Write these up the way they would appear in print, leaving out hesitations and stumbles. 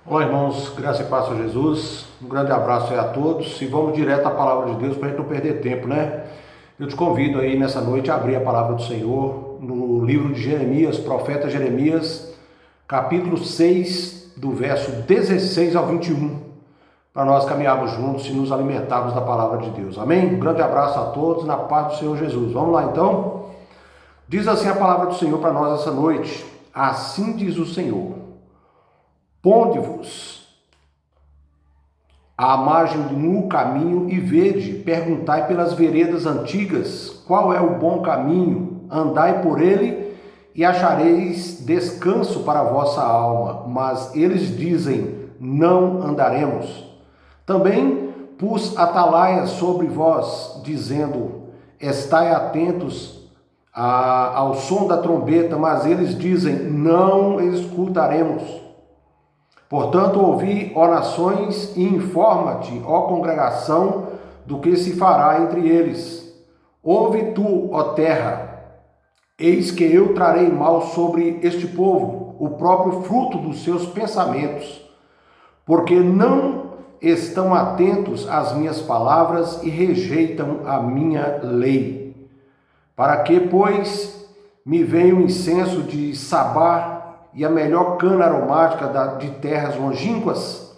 Olá, irmãos, graça e paz a Jesus. Um grande abraço aí a todos e vamos direto à palavra de Deus para a gente não perder tempo, né? Eu te convido aí nessa noite a abrir a palavra do Senhor no livro de Jeremias, profeta Jeremias, capítulo 6, do verso 16 ao 21, para nós caminharmos juntos e nos alimentarmos da palavra de Deus. Amém? Um grande abraço a todos, na paz do Senhor Jesus. Vamos lá então? Diz assim a palavra do Senhor para nós essa noite. Assim diz o Senhor: ponde-vos à margem do caminho e vede, perguntai pelas veredas antigas, qual é o bom caminho, andai por ele e achareis descanso para a vossa alma. Mas eles dizem, não andaremos. Também pus atalaias sobre vós, dizendo, estai atentos ao som da trombeta, mas eles dizem, não escutaremos. Portanto, ouvi, ó nações, e informa-te, ó congregação, do que se fará entre eles. Ouve tu, ó terra, eis que eu trarei mal sobre este povo, o próprio fruto dos seus pensamentos, porque não estão atentos às minhas palavras e rejeitam a minha lei. Para que, pois, me venha o incenso de Sabá, e a melhor cana aromática de terras longínquas?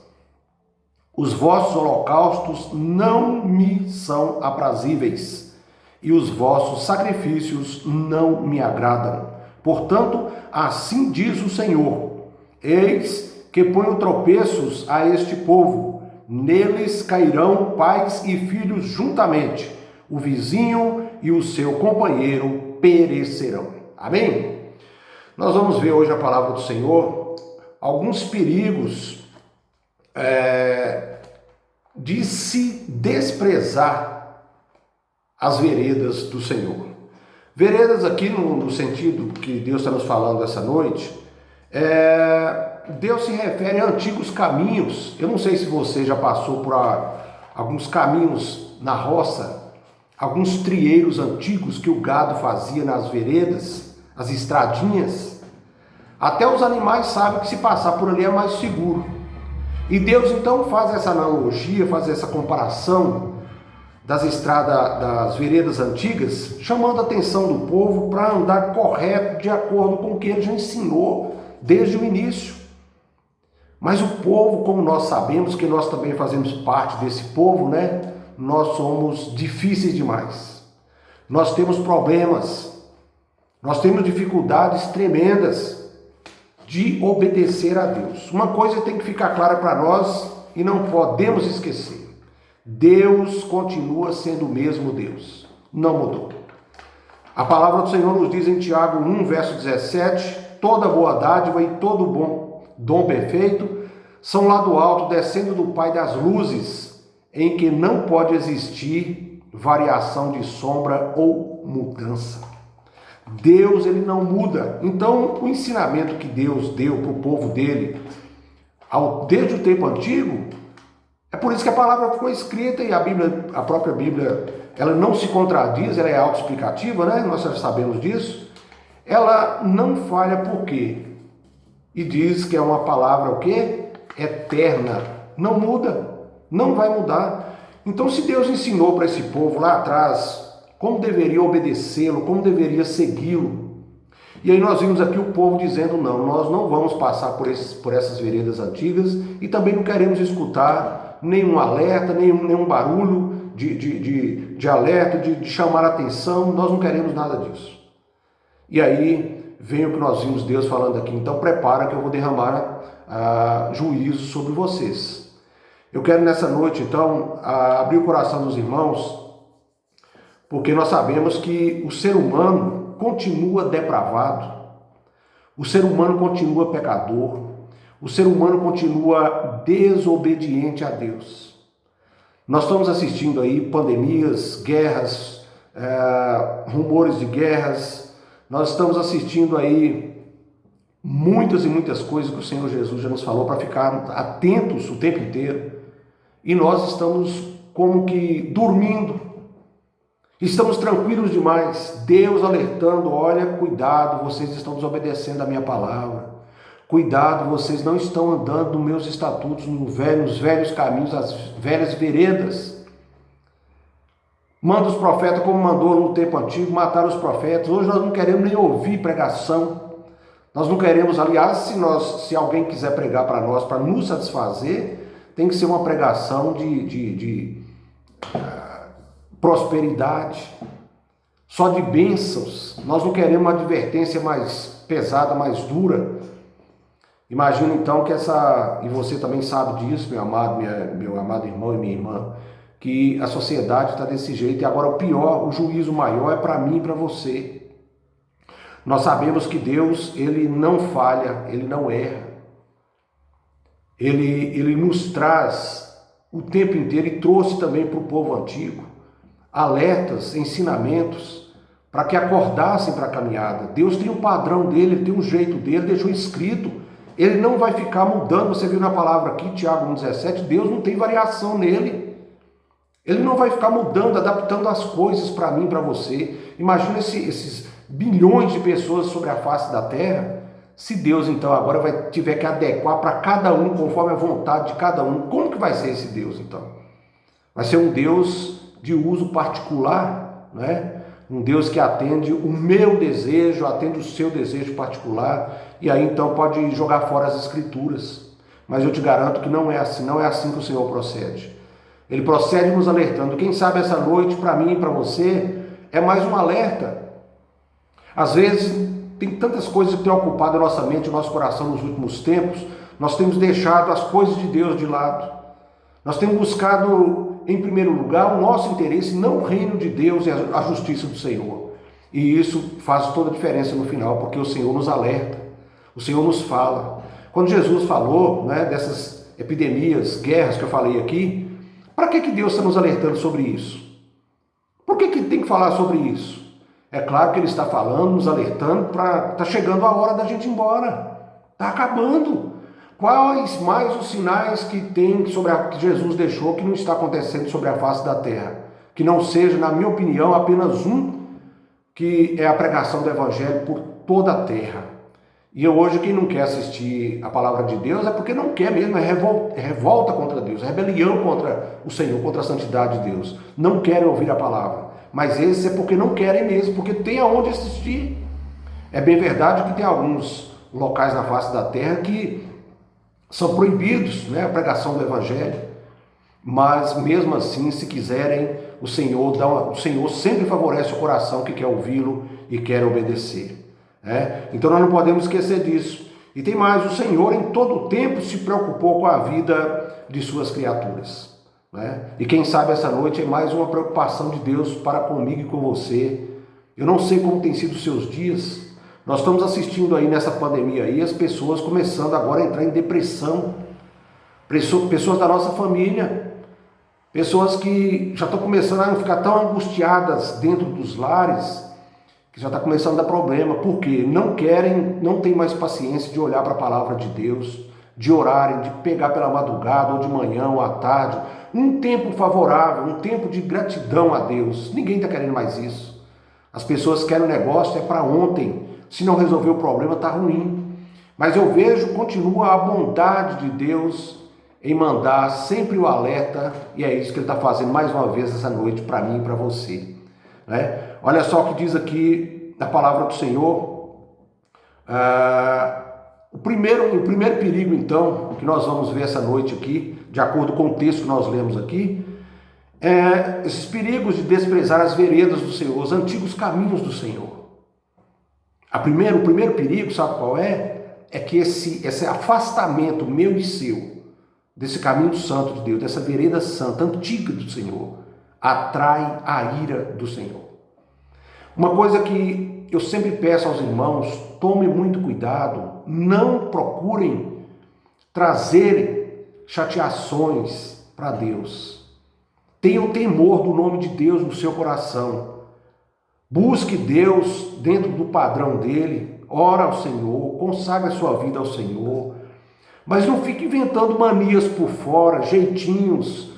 Os vossos holocaustos não me são aprazíveis, e os vossos sacrifícios não me agradam. Portanto, assim diz o Senhor: eis que ponho tropeços a este povo, neles cairão pais e filhos juntamente, o vizinho e o seu companheiro perecerão. Amém? Nós vamos ver hoje a palavra do Senhor, alguns perigos de se desprezar as veredas do Senhor. Veredas aqui no sentido que Deus está nos falando essa noite, Deus se refere a antigos caminhos. Eu não sei se você já passou por alguns caminhos na roça, alguns trieiros antigos que o gado fazia nas veredas, as estradinhas. Até os animais sabem que se passar por ali é mais seguro. E Deus então faz essa analogia, faz essa comparação das estradas, das veredas antigas, chamando a atenção do povo para andar correto de acordo com o que ele já ensinou desde o início. Mas o povo, como nós sabemos que nós também fazemos parte desse povo, né? Nós somos difíceis demais. Nós temos problemas. Nós temos dificuldades tremendas de obedecer a Deus. Uma coisa tem que ficar clara para nós e não podemos esquecer. Deus continua sendo o mesmo Deus. Não mudou. A palavra do Senhor nos diz em Tiago 1, verso 17, toda boa dádiva e todo bom dom perfeito são lá do alto, descendo do Pai das luzes, em que não pode existir variação de sombra ou mudança. Deus, ele não muda. Então, o ensinamento que Deus deu para o povo dele, desde o tempo antigo, é por isso que a palavra ficou escrita e a Bíblia, a própria Bíblia, ela não se contradiz, ela é autoexplicativa, né? Nós já sabemos disso. Ela não falha por quê? E diz que é uma palavra o quê? Eterna. Não muda, não vai mudar. Então, se Deus ensinou para esse povo lá atrás como deveria obedecê-lo, como deveria segui-lo. E aí nós vimos aqui o povo dizendo, não, nós não vamos passar por essas veredas antigas e também não queremos escutar nenhum alerta, nenhum barulho de alerta, de chamar a atenção, nós não queremos nada disso. E aí vem o que nós vimos Deus falando aqui, então prepara que eu vou derramar juízo sobre vocês. Eu quero nessa noite então abrir o coração dos irmãos, porque nós sabemos que o ser humano continua depravado, o ser humano continua pecador, o ser humano continua desobediente a Deus. Nós estamos assistindo aí pandemias, guerras, rumores de guerras, nós estamos assistindo aí muitas e muitas coisas que o Senhor Jesus já nos falou para ficar atentos o tempo inteiro, e nós estamos como que dormindo. Estamos tranquilos demais, Deus alertando, olha, cuidado, vocês estão desobedecendo a minha palavra. Cuidado, vocês não estão andando nos meus estatutos, nos velhos caminhos, as velhas veredas. Manda os profetas como mandou no tempo antigo, mataram os profetas. Hoje nós não queremos nem ouvir pregação. Nós não queremos, aliás, se alguém quiser pregar para nós, para nos satisfazer, tem que ser uma pregação de prosperidade, só de bênçãos. Nós não queremos uma advertência mais pesada, mais dura. Imagina então que e você também sabe disso, meu amado irmão e minha irmã, que a sociedade está desse jeito. E agora o pior, o juízo maior é para mim e para você. Nós sabemos que Deus, Ele não falha, Ele não erra. Ele nos traz o tempo inteiro e trouxe também para o povo antigo alertas, ensinamentos, para que acordassem para a caminhada. Deus tem um padrão dele, Ele tem um jeito dele, deixou escrito. Ele não vai ficar mudando. Você viu na palavra aqui, Tiago 1,17, Deus não tem variação nele. Ele não vai ficar mudando, adaptando as coisas para mim, para você. Imagina esses bilhões de pessoas sobre a face da terra. Se Deus então agora tiver que adequar para cada um, conforme a vontade de cada um, como que vai ser esse Deus então? Vai ser um Deus de uso particular, né? Um Deus que atende o meu desejo, atende o seu desejo particular, e aí então pode jogar fora as escrituras. Mas eu te garanto que não é assim que o Senhor procede. Ele procede nos alertando. Quem sabe essa noite, para mim e para você, é mais um alerta. Às vezes, tem tantas coisas que têm ocupado a nossa mente, o nosso coração nos últimos tempos, nós temos deixado as coisas de Deus de lado. Nós temos buscado, em primeiro lugar, o nosso interesse, não o reino de Deus e a justiça do Senhor. E isso faz toda a diferença no final, porque o Senhor nos alerta, o Senhor nos fala. Quando Jesus falou, né, dessas epidemias, guerras que eu falei aqui, para que Deus está nos alertando sobre isso? Por que tem que falar sobre isso? É claro que Ele está falando, nos alertando, está chegando a hora da gente ir embora. Está acabando. Quais mais os sinais que tem que Jesus deixou que não está acontecendo sobre a face da terra? Que não seja, na minha opinião, apenas um, que é a pregação do Evangelho por toda a terra. E hoje quem não quer assistir a palavra de Deus é porque não quer mesmo, é revolta contra Deus, é rebelião contra o Senhor, contra a santidade de Deus. Não querem ouvir a palavra. Mas esse é porque não querem mesmo, porque tem aonde assistir. É bem verdade que tem alguns locais na face da terra que são proibidos, né, a pregação do Evangelho, mas mesmo assim, se quiserem, o Senhor sempre favorece o coração que quer ouvi-lo e quer obedecer. Né? Então nós não podemos esquecer disso. E tem mais, o Senhor em todo o tempo se preocupou com a vida de suas criaturas. Né? E quem sabe essa noite é mais uma preocupação de Deus para comigo e com você. Eu não sei como tem sido os seus dias. Nós estamos assistindo aí nessa pandemia aí as pessoas começando agora a entrar em depressão. Pessoas da nossa família, pessoas que já estão começando a ficar tão angustiadas dentro dos lares, que já está começando a dar problema. Por quê? Não tem mais paciência de olhar para a palavra de Deus, de orarem, de pegar pela madrugada ou de manhã ou à tarde. Um tempo favorável, um tempo de gratidão a Deus. Ninguém está querendo mais isso. As pessoas querem o negócio, é para ontem. Se não resolver o problema, está ruim. Mas eu vejo, continua a bondade de Deus em mandar sempre o alerta, e é isso que Ele está fazendo mais uma vez essa noite para mim e para você. Né? Olha só o que diz aqui na palavra do Senhor. O primeiro perigo, então, que nós vamos ver essa noite aqui, de acordo com o texto que nós lemos aqui, é esses perigos de desprezar as veredas do Senhor, os antigos caminhos do Senhor. O primeiro perigo, sabe qual é? É que esse afastamento meu e seu, desse caminho santo de Deus, dessa vereda santa, antiga do Senhor, atrai a ira do Senhor. Uma coisa que eu sempre peço aos irmãos, tomem muito cuidado, não procurem trazer chateações para Deus. Tenham temor do nome de Deus no seu coração. Busque Deus dentro do padrão dele, ora ao Senhor, consagre a sua vida ao Senhor, mas não fique inventando manias por fora, jeitinhos,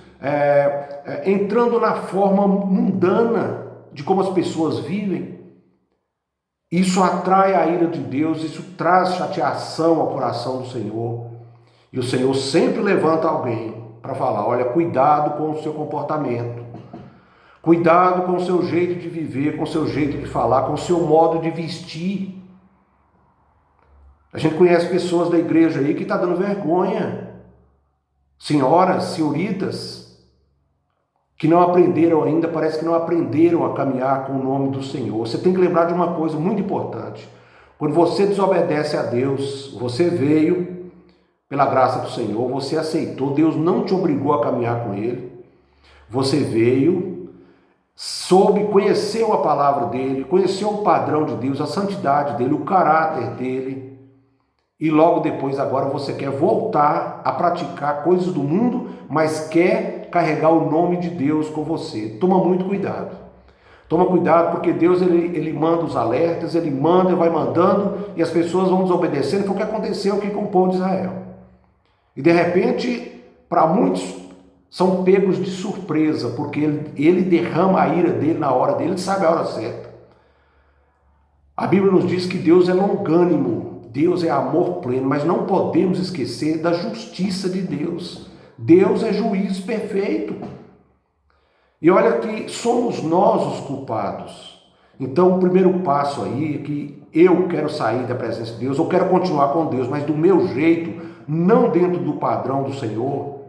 entrando na forma mundana de como as pessoas vivem Isso atrai a ira de Deus, isso traz chateação ao coração do Senhor. E o Senhor sempre levanta alguém para falar: olha, cuidado com o seu comportamento, cuidado com o seu jeito de viver, com o seu jeito de falar, com o seu modo de vestir. A gente conhece pessoas da igreja aí que está dando vergonha. Senhoras, senhoritas, que não aprenderam ainda, parece que não aprenderam a caminhar com o nome do Senhor. Você tem que lembrar de uma coisa muito importante. Quando você desobedece a Deus, você veio pela graça do Senhor, você aceitou, Deus não te obrigou a caminhar com Ele. Você veio, soube, conheceu a palavra dEle, conheceu o padrão de Deus, a santidade dEle, o caráter dEle. E logo depois agora você quer voltar a praticar coisas do mundo, mas quer carregar o nome de Deus com você. Toma muito cuidado. Toma cuidado, porque Deus ele manda os alertas, Ele manda, vai mandando, e as pessoas vão desobedecendo. Foi o que aconteceu aqui com o povo de Israel. E de repente, para muitos, são pegos de surpresa, porque ele derrama a ira dele na hora dele, ele sabe a hora certa. A Bíblia nos diz que Deus é longânimo, Deus é amor pleno, mas não podemos esquecer da justiça de Deus. Deus é juiz perfeito. E olha que somos nós os culpados. Então o primeiro passo aí é que eu quero sair da presença de Deus, eu quero continuar com Deus, mas do meu jeito, não dentro do padrão do Senhor.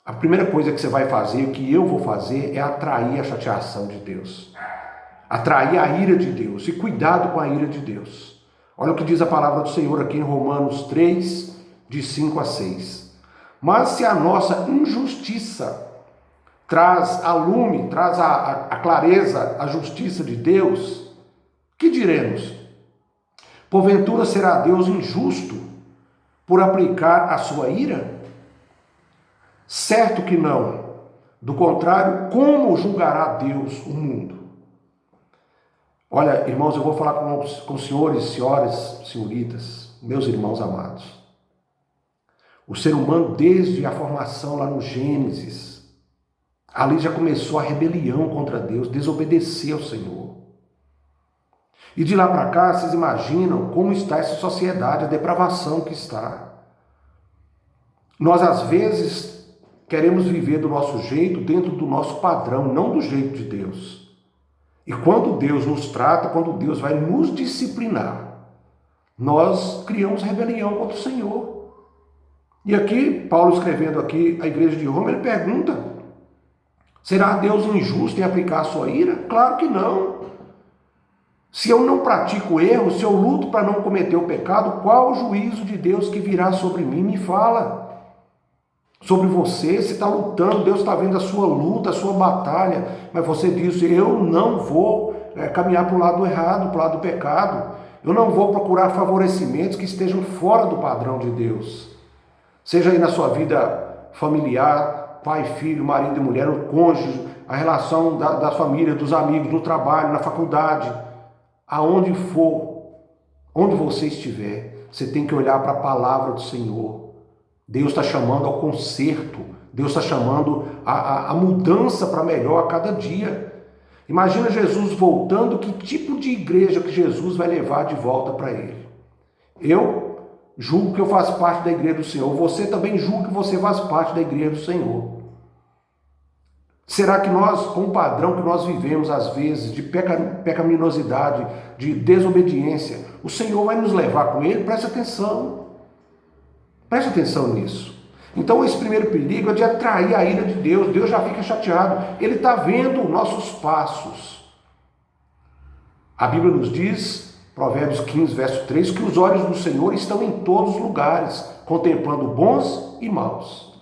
A primeira coisa que você vai fazer, que eu vou fazer, é atrair a chateação de Deus. Atrair a ira de Deus. E cuidado com a ira de Deus. Olha o que diz a palavra do Senhor aqui em Romanos 3, de 5 a 6. Mas se a nossa injustiça traz a lume, traz a clareza, a justiça de Deus, que diremos? Porventura será Deus injusto por aplicar a sua ira? Certo que não. Do contrário, como julgará Deus o mundo? Olha, irmãos, eu vou falar com senhores, senhoras, senhoritas, meus irmãos amados. O ser humano, desde a formação lá no Gênesis, ali já começou a rebelião contra Deus, desobedecer ao Senhor. E de lá para cá, vocês imaginam como está essa sociedade, a depravação que está. Nós, às vezes, queremos viver do nosso jeito, dentro do nosso padrão, não do jeito de Deus. E quando Deus nos trata, quando Deus vai nos disciplinar, nós criamos rebelião contra o Senhor. E aqui, Paulo escrevendo aqui a igreja de Roma, ele pergunta: será Deus injusto em aplicar a sua ira? Claro que não. Se eu não pratico erro, se eu luto para não cometer o pecado, qual o juízo de Deus que virá sobre mim? Me fala. Sobre você, você está lutando, Deus está vendo a sua luta, a sua batalha, mas você diz: eu não vou caminhar para o lado errado, para o lado do pecado. Eu não vou procurar favorecimentos que estejam fora do padrão de Deus. Seja aí na sua vida familiar, pai, filho, marido e mulher, o cônjuge, a relação da família, dos amigos, no trabalho, na faculdade, aonde for, onde você estiver, você tem que olhar para a palavra do Senhor. Deus está chamando ao conserto, Deus está chamando a mudança para melhor a cada dia. Imagina Jesus voltando, que tipo de igreja que Jesus vai levar de volta para ele? Eu julgo que eu faço parte da igreja do Senhor. Você também julga que você faz parte da igreja do Senhor. Será que nós, com o padrão que nós vivemos às vezes, de pecaminosidade, de desobediência, o Senhor vai nos levar com ele? Preste atenção. Preste atenção nisso. Então esse primeiro perigo é de atrair a ira de Deus. Deus já fica chateado. Ele está vendo nossos passos. A Bíblia nos diz, Provérbios 15, verso 3, que os olhos do Senhor estão em todos os lugares, contemplando bons e maus.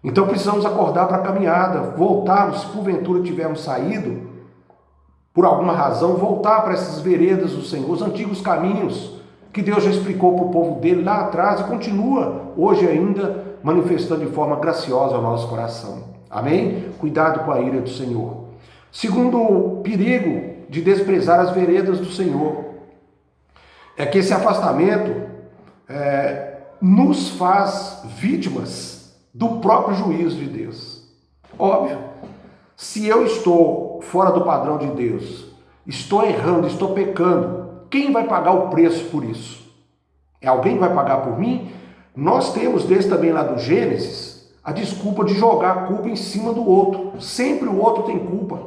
Então precisamos acordar para a caminhada, voltarmos, se porventura tivermos saído, por alguma razão, voltar para essas veredas do Senhor, os antigos caminhos que Deus já explicou para o povo dele lá atrás e continua hoje ainda manifestando de forma graciosa ao nosso coração. Amém? Cuidado com a ira do Senhor. Segundo perigo de desprezar as veredas do Senhor é que esse afastamento nos faz vítimas do próprio juízo de Deus. Óbvio, se eu estou fora do padrão de Deus, estou errando, estou pecando, quem vai pagar o preço por isso? É alguém que vai pagar por mim? Nós temos, desde também lá do Gênesis, a desculpa de jogar a culpa em cima do outro. Sempre o outro tem culpa,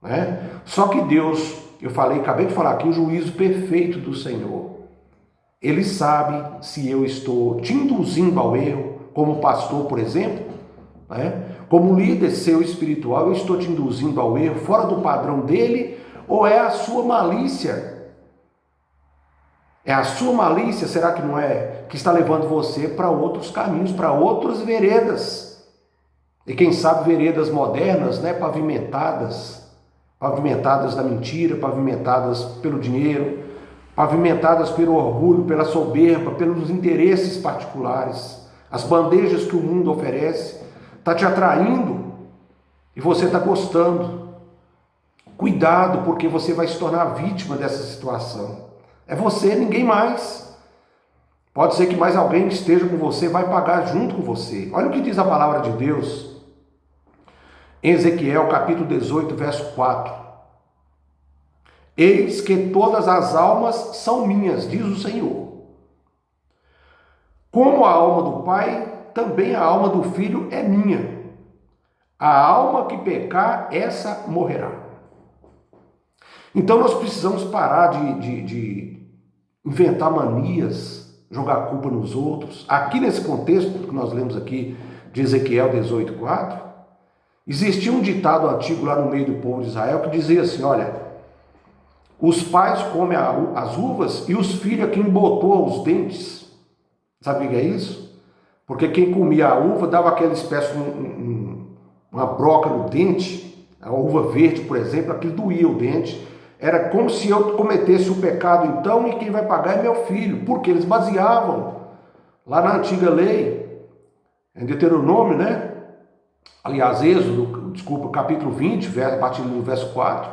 né? Só que Deus, acabei de falar aqui, o juízo perfeito do Senhor. Ele sabe se eu estou te induzindo ao erro, como pastor, por exemplo, né? Como líder seu espiritual, eu estou te induzindo ao erro fora do padrão dele, ou é a sua malícia? É a sua malícia, será que não é, que está levando você para outros caminhos, para outras veredas? E quem sabe veredas modernas, né, pavimentadas da mentira, pavimentadas pelo dinheiro, pavimentadas pelo orgulho, pela soberba, pelos interesses particulares, as bandejas que o mundo oferece, está te atraindo e você está gostando. Cuidado, porque você vai se tornar vítima dessa situação. É você, ninguém mais. Pode ser que mais alguém que esteja com você vai pagar junto com você. Olha o que diz a palavra de Deus em Ezequiel capítulo 18, verso 4. Eis que todas as almas são minhas, diz o Senhor. Como a alma do Pai, também a alma do Filho é minha. A alma que pecar, essa morrerá. Então nós precisamos parar de inventar manias, jogar culpa nos outros. Aqui nesse contexto que nós lemos aqui de Ezequiel 18, 4, existia um ditado antigo lá no meio do povo de Israel que dizia assim, olha, os pais comem as uvas e os filhos é quem botou os dentes. Sabe o que é isso? Porque quem comia a uva dava aquela espécie de uma broca no dente, a uva verde, por exemplo, aquilo doía o dente. Era como se eu cometesse o pecado então e quem vai pagar é meu filho, porque eles baseavam lá na antiga lei, em Deuteronômio, né? Aliás, Êxodo, capítulo 20, a partir do verso 4,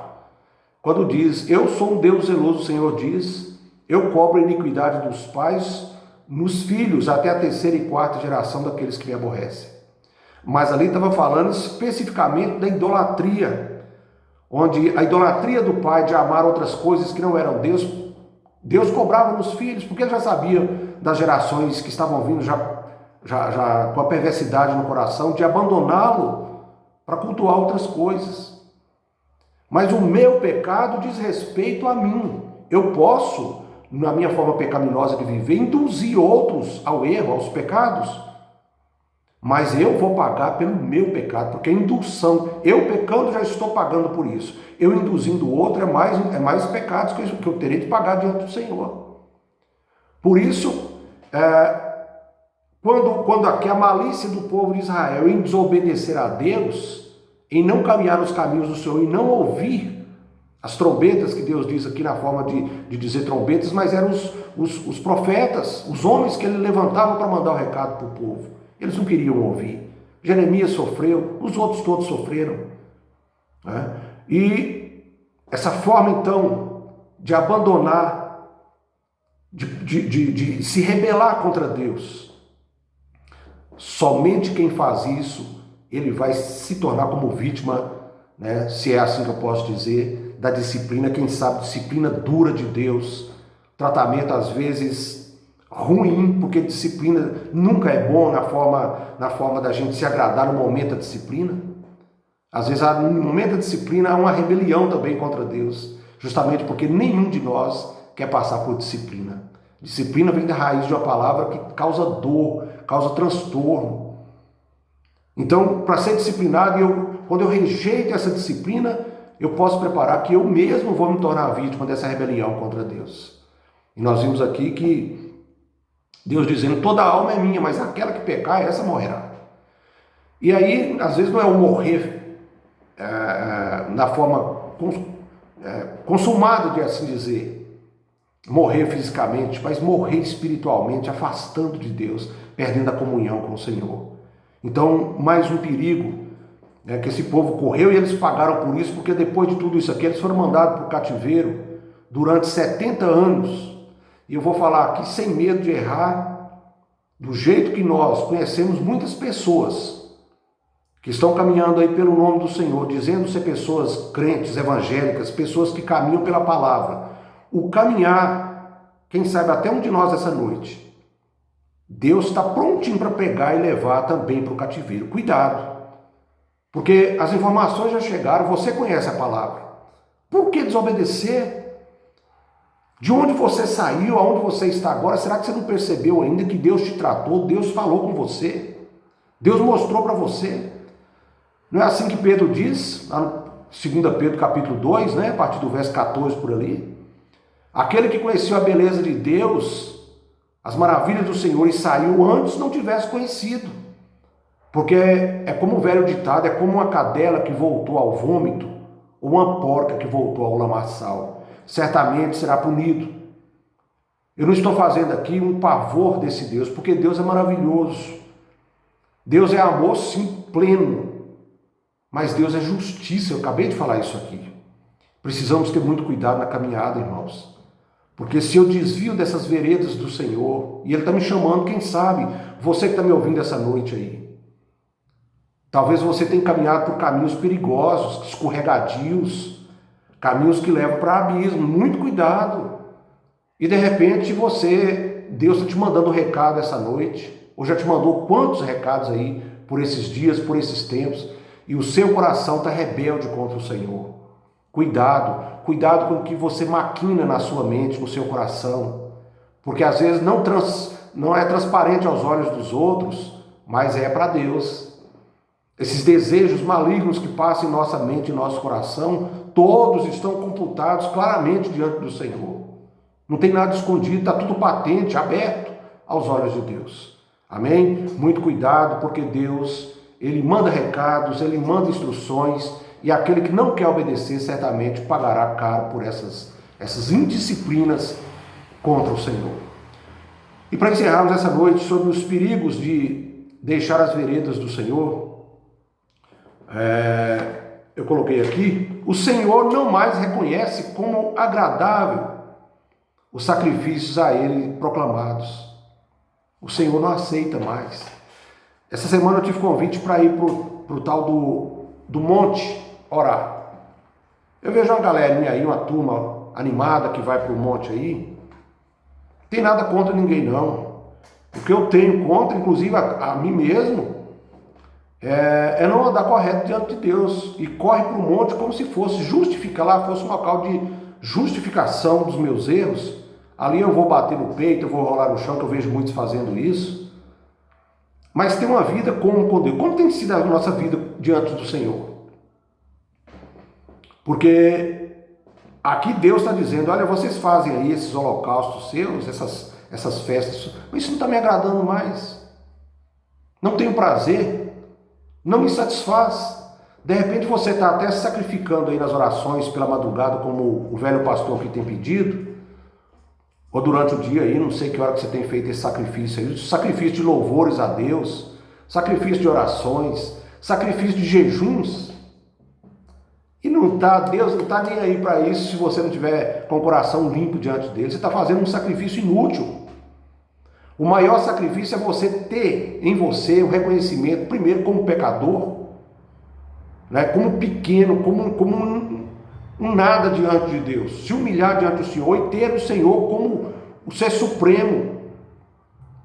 quando diz, eu sou um Deus zeloso, o Senhor diz, eu cobro a iniquidade dos pais nos filhos até a terceira e quarta geração daqueles que me aborrecem. Mas ali estava falando especificamente da idolatria, onde a idolatria do pai de amar outras coisas que não eram Deus, Deus cobrava nos filhos, porque ele já sabia das gerações que estavam vindo já com a perversidade no coração, de abandoná-lo para cultuar outras coisas. Mas o meu pecado diz respeito a mim. Eu posso, na minha forma pecaminosa de viver, induzir outros ao erro, aos pecados, mas eu vou pagar pelo meu pecado, porque a indução, eu pecando já estou pagando por isso. Eu induzindo o outro é mais pecados que eu terei de pagar diante do Senhor. Por isso, quando aqui a malícia do povo de Israel em desobedecer a Deus, em não caminhar nos caminhos do Senhor e não ouvir as trombetas que Deus diz aqui na forma de dizer trombetas, mas eram os profetas, os homens que ele levantava para mandar o recado para o povo. Eles não queriam ouvir. Jeremias sofreu, os outros todos sofreram, né? E essa forma então de abandonar, de se rebelar contra Deus, somente quem faz isso, ele vai se tornar como vítima, né, se é assim que eu posso dizer, da disciplina, quem sabe, disciplina dura de Deus, tratamento às vezes ruim, porque disciplina nunca é bom na forma da gente se agradar no momento da disciplina. Às vezes no momento da disciplina há uma rebelião também contra Deus, justamente porque nenhum de nós quer passar por disciplina. Disciplina vem da raiz de uma palavra que causa dor, causa transtorno. Então, para ser disciplinado, quando eu rejeito essa disciplina, eu posso preparar que eu mesmo vou me tornar vítima dessa rebelião contra Deus. E nós vimos aqui que Deus dizendo, toda a alma é minha, mas aquela que pecar, essa morrerá. E aí, às vezes não é o morrer na forma consumada, de assim dizer, morrer fisicamente, mas morrer espiritualmente, afastando de Deus, perdendo a comunhão com o Senhor. Então, mais um perigo, né, que esse povo correu e eles pagaram por isso, porque depois de tudo isso aqui, eles foram mandados para o cativeiro durante 70 anos. E eu vou falar aqui sem medo de errar, do jeito que nós conhecemos muitas pessoas que estão caminhando aí pelo nome do Senhor, dizendo ser pessoas crentes, evangélicas, pessoas que caminham pela palavra. o caminhar, quem sabe até um de nós essa noite, Deus está prontinho para pegar e levar também para o cativeiro. Cuidado, porque as informações já chegaram, você conhece a palavra. Por que desobedecer? De onde você saiu, aonde você está agora, será que você não percebeu ainda que Deus te tratou, Deus falou com você, Deus mostrou para você? Não é assim que Pedro diz, lá no 2 Pedro capítulo 2, né, a partir do verso 14 por ali? Aquele que conheceu a beleza de Deus, as maravilhas do Senhor e saiu antes não tivesse conhecido. Porque é como o velho ditado, é como uma cadela que voltou ao vômito, ou uma porca que voltou ao lamaçal. Certamente será punido. Eu não estou fazendo aqui um pavor desse Deus, porque Deus é maravilhoso. Deus é amor, sim, pleno. Mas Deus é justiça, eu acabei de falar isso aqui. Precisamos ter muito cuidado na caminhada, irmãos. Porque se eu desvio dessas veredas do Senhor, e Ele está me chamando, quem sabe, você que está me ouvindo essa noite aí, talvez você tenha caminhado por caminhos perigosos, escorregadios, caminhos que levam para abismo. Muito cuidado. E de repente Deus está te mandando um recado essa noite, ou já te mandou quantos recados aí por esses dias, por esses tempos, e o seu coração está rebelde contra o Senhor. Cuidado, cuidado com o que você maquina na sua mente, no seu coração, porque às vezes não é transparente aos olhos dos outros, mas é para Deus. Esses desejos malignos que passam em nossa mente e nosso coração, todos estão computados claramente diante do Senhor. Não tem nada escondido, está tudo patente, aberto aos olhos de Deus. Amém? Muito cuidado, porque Deus, Ele manda recados, Ele manda instruções, e aquele que não quer obedecer certamente pagará caro por essas indisciplinas contra o Senhor. E para encerrarmos essa noite sobre os perigos de deixar as veredas do Senhor, eu coloquei aqui: o Senhor não mais reconhece como agradável os sacrifícios a Ele proclamados. O Senhor não aceita mais. Essa semana eu tive convite para ir para o tal do monte orar. Eu vejo uma galerinha aí, uma turma animada que vai para o monte aí. Não tem nada contra ninguém não. O que eu tenho contra, inclusive a mim mesmo, é não andar correto diante de Deus, e corre para o monte como se fosse justificar lá, fosse um local de justificação dos meus erros. Ali eu vou bater no peito, eu vou rolar no chão, que eu vejo muitos fazendo isso. Mas tem uma vida com Deus. Como tem sido a nossa vida diante do Senhor? Porque aqui Deus está dizendo: olha, vocês fazem aí esses holocaustos seus, essas festas, mas isso não está me agradando mais. Não tenho prazer, não me satisfaz. De repente você está até se sacrificando aí nas orações pela madrugada, como o velho pastor que tem pedido, ou durante o dia aí, não sei que hora que você tem feito esse sacrifício aí, sacrifício de louvores a Deus, sacrifício de orações, sacrifício de jejuns. E Deus não está nem aí para isso se você não tiver com o coração limpo diante dele. Você está fazendo um sacrifício inútil. O maior sacrifício é você ter em você o reconhecimento, primeiro como pecador, né, como pequeno, como um nada diante de Deus. Se humilhar diante do Senhor e ter o Senhor como o ser supremo,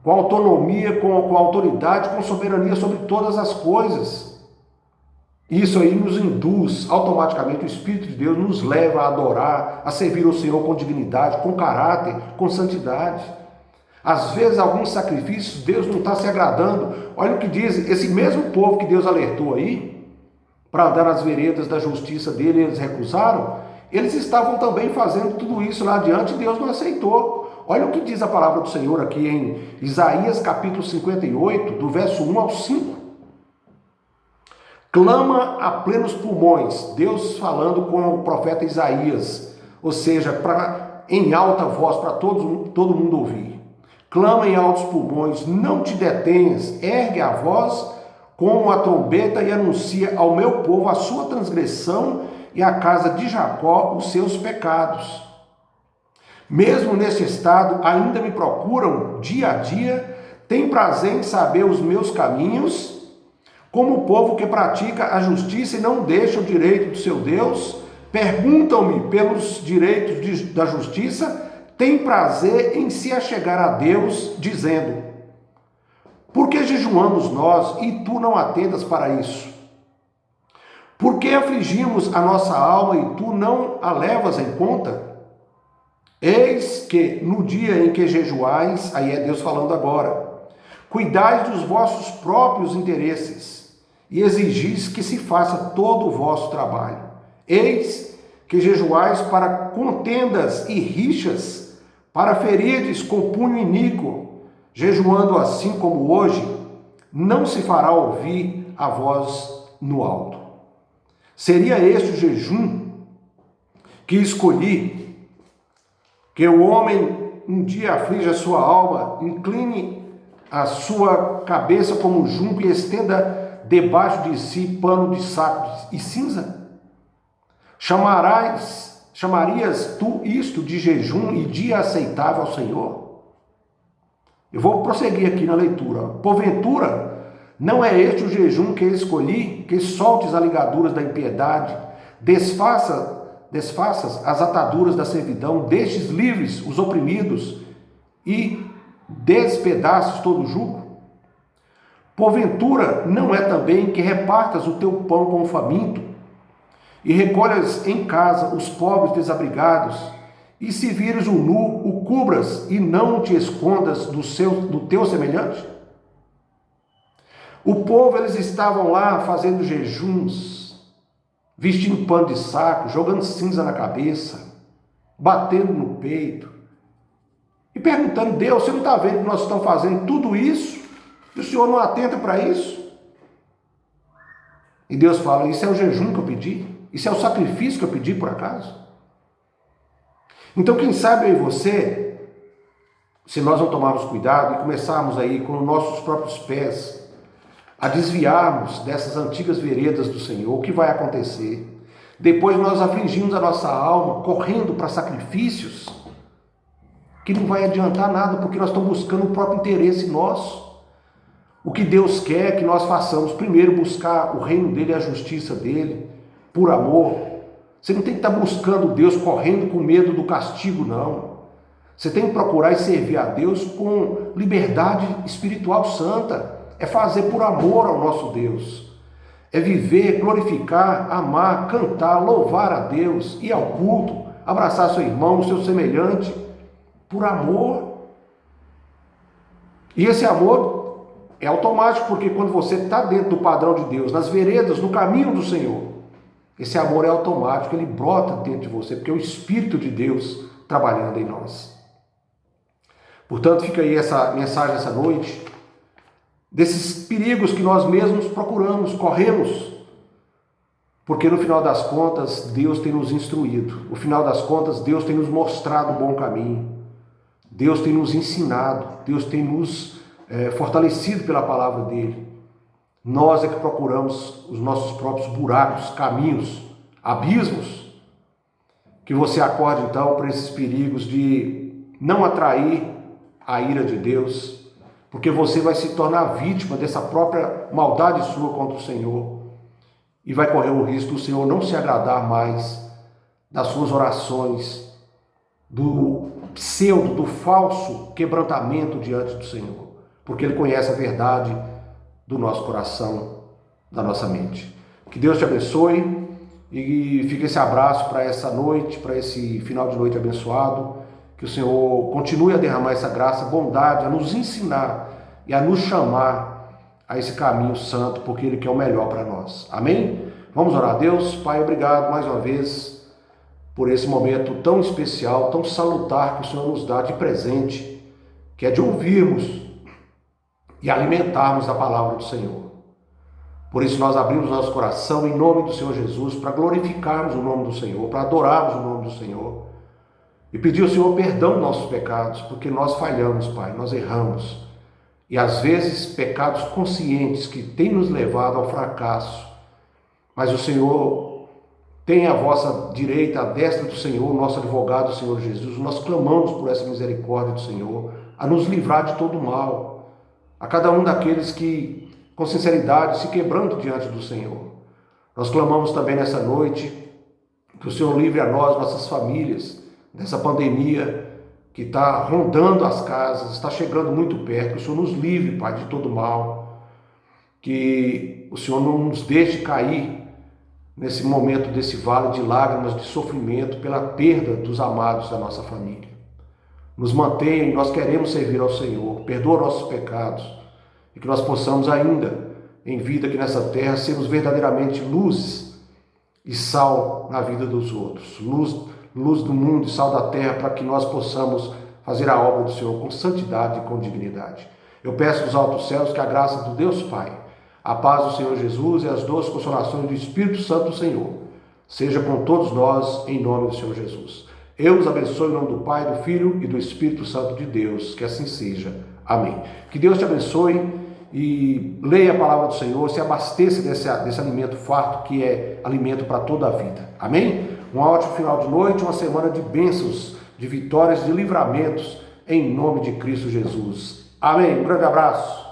com autonomia, com autoridade, com soberania sobre todas as coisas. Isso aí nos induz automaticamente, o Espírito de Deus nos leva a adorar, a servir o Senhor com dignidade, com caráter, com santidade. Às vezes alguns sacrifícios Deus não está se agradando. Olha o que diz, esse mesmo povo que Deus alertou aí, para andar nas veredas da justiça dele, eles recusaram, eles estavam também fazendo tudo isso lá adiante e Deus não aceitou. Olha o que diz a palavra do Senhor aqui em Isaías capítulo 58, do verso 1 ao 5. Clama a plenos pulmões, Deus falando com o profeta Isaías, ou seja, em alta voz para todo mundo ouvir. Clama em altos pulmões, não te detenhas, ergue a voz como a trombeta e anuncia ao meu povo a sua transgressão e à casa de Jacó os seus pecados. Mesmo nesse estado, ainda me procuram dia a dia, têm prazer em saber os meus caminhos, como o povo que pratica a justiça e não deixa o direito do seu Deus, perguntam-me pelos direitos da justiça, têm prazer em se achegar a Deus, dizendo: por que jejuamos nós e tu não atentas para isso? Por que afligimos a nossa alma e tu não a levas em conta? Eis que no dia em que jejuais, aí é Deus falando agora, cuidais dos vossos próprios interesses e exigis que se faça todo o vosso trabalho. Eis que jejuais para contendas e rixas, para ferirdes com punho iníquo, jejuando assim como hoje, não se fará ouvir a voz no alto. Seria este o jejum que escolhi, que o homem um dia aflige a sua alma, incline a sua cabeça como um junco e estenda debaixo de si pano de saco e cinza? Chamarias tu isto de jejum e dia aceitável ao Senhor? Eu vou prosseguir aqui na leitura. Porventura, não é este o jejum que escolhi, que soltes as ligaduras da impiedade, desfaças as ataduras da servidão, deixes livres os oprimidos e despedaços todo o jugo? Porventura, não é também que repartas o teu pão com o faminto e recolhas em casa os pobres desabrigados, e se vires o nu, o cubras e não te escondas do teu semelhante? O povo, eles estavam lá fazendo jejuns, vestindo pano de saco, jogando cinza na cabeça, batendo no peito e perguntando: Deus, você não está vendo que nós estamos fazendo tudo isso e o Senhor não atenta para isso? E Deus fala: isso é o jejum que eu pedi? Isso é o sacrifício que eu pedi, por acaso? Então, quem sabe eu e você, se nós não tomarmos cuidado e começarmos aí com os nossos próprios pés a desviarmos dessas antigas veredas do Senhor, o que vai acontecer? Depois nós afligimos a nossa alma, correndo para sacrifícios, que não vai adiantar nada, porque nós estamos buscando o próprio interesse nosso. O que Deus quer é que nós façamos, primeiro, buscar o reino dele e a justiça dele, por amor. Você não tem que estar buscando Deus correndo com medo do castigo, não. Você tem que procurar e servir a Deus com liberdade espiritual santa. É fazer por amor ao nosso Deus. É viver, glorificar, amar, cantar, louvar a Deus, ir ao culto, abraçar seu irmão, seu semelhante, por amor. E esse amor é automático, porque quando você está dentro do padrão de Deus, nas veredas, no caminho do Senhor, esse amor é automático, ele brota dentro de você, porque é o Espírito de Deus trabalhando em nós. Portanto, fica aí essa mensagem essa noite, desses perigos que nós mesmos procuramos, corremos, porque no final das contas, Deus tem nos instruído, no final das contas, Deus tem nos mostrado o bom caminho, Deus tem nos ensinado, Deus tem nos fortalecido pela palavra dele. Nós é que procuramos os nossos próprios buracos, caminhos, abismos. Que você acorde então para esses perigos de não atrair a ira de Deus, porque você vai se tornar vítima dessa própria maldade sua contra o Senhor e vai correr o risco do Senhor não se agradar mais das suas orações, do pseudo, do falso quebrantamento diante do Senhor, porque Ele conhece a verdade do nosso coração, da nossa mente. Que Deus te abençoe e fica esse abraço para essa noite, para esse final de noite abençoado. Que o Senhor continue a derramar essa graça, bondade, a nos ensinar e a nos chamar a esse caminho santo, porque Ele quer o melhor para nós. Amém? Vamos orar a Deus. Pai, obrigado mais uma vez por esse momento tão especial, tão salutar que o Senhor nos dá de presente, que é de ouvirmos e alimentarmos a palavra do Senhor. Por isso nós abrimos nosso coração em nome do Senhor Jesus, para glorificarmos o nome do Senhor, para adorarmos o nome do Senhor e pedir ao Senhor perdão dos nossos pecados, porque nós falhamos, Pai, nós erramos, e às vezes pecados conscientes que têm nos levado ao fracasso, mas o Senhor tem à vossa direita, à destra do Senhor, nosso advogado, o Senhor Jesus. Nós clamamos por essa misericórdia do Senhor, a nos livrar de todo mal, a cada um daqueles que, com sinceridade, se quebrantam diante do Senhor. Nós clamamos também nessa noite Que o Senhor livre a nós, nossas famílias, dessa pandemia que está rondando as casas, está chegando muito perto. Que o Senhor nos livre, Pai, de todo mal. Que o Senhor não nos deixe cair nesse momento desse vale de lágrimas, de sofrimento, pela perda dos amados da nossa família. Nos mantenha, nós queremos servir ao Senhor. Perdoa nossos pecados e que nós possamos ainda, em vida aqui nessa terra, sermos verdadeiramente luzes e sal na vida dos outros. Luz do mundo e sal da terra, para que nós possamos fazer a obra do Senhor com santidade e com dignidade. Eu peço dos altos céus que a graça do Deus Pai, a paz do Senhor Jesus e as doces consolações do Espírito Santo do Senhor seja com todos nós, em nome do Senhor Jesus. Eu os abençoe em nome do Pai, do Filho e do Espírito Santo de Deus, que assim seja. Amém. Que Deus te abençoe e leia a palavra do Senhor, se abasteça desse alimento farto, que é alimento para toda a vida. Amém? Um ótimo final de noite, uma semana de bênçãos, de vitórias, de livramentos, em nome de Cristo Jesus. Amém. Um grande abraço.